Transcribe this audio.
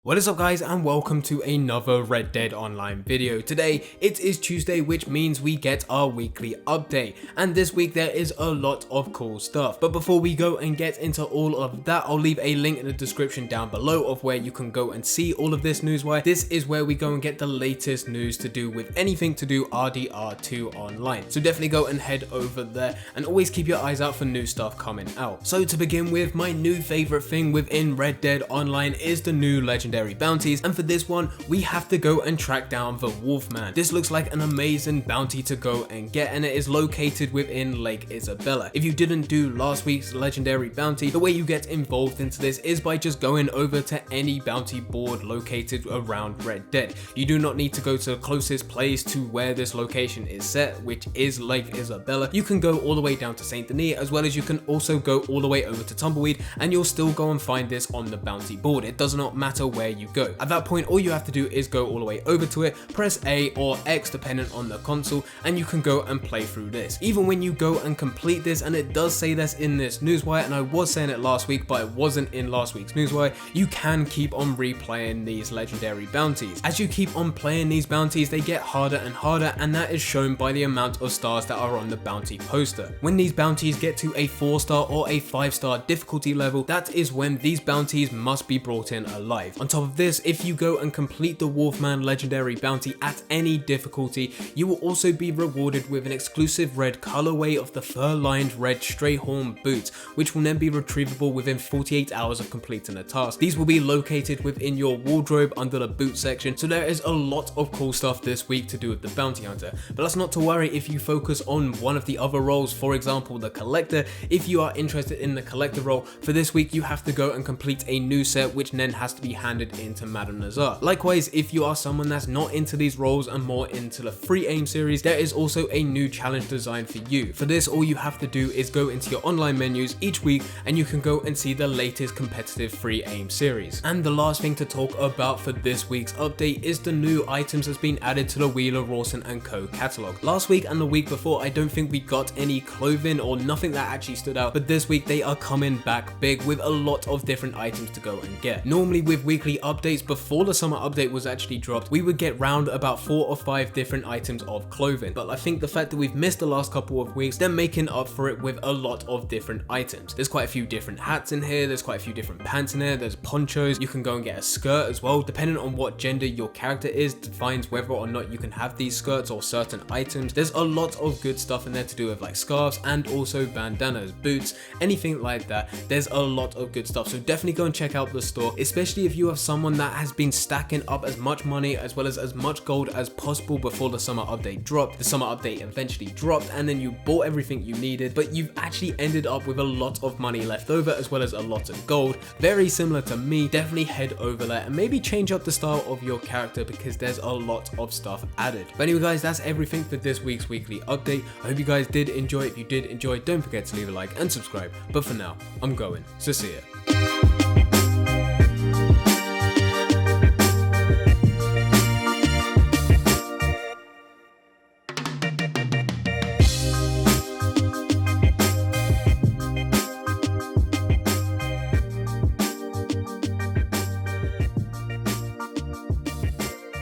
What is up guys, and welcome to another Red Dead Online video. Today it is Tuesday, which means we get our weekly update, and this week there is a lot of cool stuff. But before we go and get into all of that, I'll leave a link in the description down below of where you can go and see all of this news. This is where we go and get the latest news to do with anything to do RDR2 Online. So definitely go and head over there, and always keep your eyes out for new stuff coming out. So to begin with, my new favorite thing within Red Dead Online is the new legendary bounties, and for this one we have to go and track down the Wolfman. This looks like an amazing bounty to go and get, and it is located within Lake Isabella. If you didn't do last week's legendary bounty, the way you get involved into this is by just going over to any bounty board located around Red Dead. You do not need to go to the closest place to where this location is set, which is Lake Isabella. You can go all the way down to Saint Denis, as well as you can also go all the way over to Tumbleweed, and you'll still go and find this on the bounty board. It does not matter where you go. At that point, all you have to do is go all the way over to it, press A or X depending on the console, and you can go and play through this. Even when you go and complete this, and it does say this in this newswire, and I was saying it last week but it wasn't in last week's newswire, you can keep on replaying these legendary bounties. As you keep on playing these bounties, they get harder and harder, and that is shown by the amount of stars that are on the bounty poster. When these bounties get to a 4-star or a 5-star difficulty level, that is when these bounties must be brought in alive. On top of this, if you go and complete the Wolfman legendary bounty at any difficulty, you will also be rewarded with an exclusive red colorway of the fur-lined red Strayhorn boots, which will then be retrievable within 48 hours of completing a task. These will be located within your wardrobe under the boot section, so there is a lot of cool stuff this week to do with the bounty hunter. But that's not to worry if you focus on one of the other roles, for example the collector. If you are interested in the collector role, for this week you have to go and complete a new set, which then has to be handed into Madame Nazar. Likewise, if you are someone that's not into these roles and more into the free aim series, there is also a new challenge designed for you. For this, all you have to do is go into your online menus each week, and you can go and see the latest competitive free aim series. And the last thing to talk about for this week's update is the new items that's been added to the Wheeler Rawson & Co catalog. Last week and the week before, I don't think we got any clothing or nothing that actually stood out, but this week they are coming back big with a lot of different items to go and get. Normally with weekly updates, before the summer update was actually dropped, we would get round about 4 or 5 different items of clothing, but I think the fact that we've missed the last couple of weeks, they're making up for it with a lot of different items. There's quite a few different hats in here, there's quite a few different pants in here, there's ponchos, you can go and get a skirt as well. Depending on what gender your character is defines whether or not you can have these skirts or certain items. There's a lot of good stuff in there to do with like scarves and also bandanas, boots, anything like that. There's a lot of good stuff, so definitely go and check out the store, especially if you are someone that has been stacking up as much money as well as much gold as possible before the summer update dropped. The summer update eventually dropped, and then you bought everything you needed, but you've actually ended up with a lot of money left over as well as a lot of gold. Very similar to me. Definitely head over there and maybe change up the style of your character, because there's a lot of stuff added. But anyway guys, that's everything for this week's weekly update. I hope you guys did enjoy. If you did enjoy, don't forget to leave a like and subscribe. But for now, I'm going, so see ya.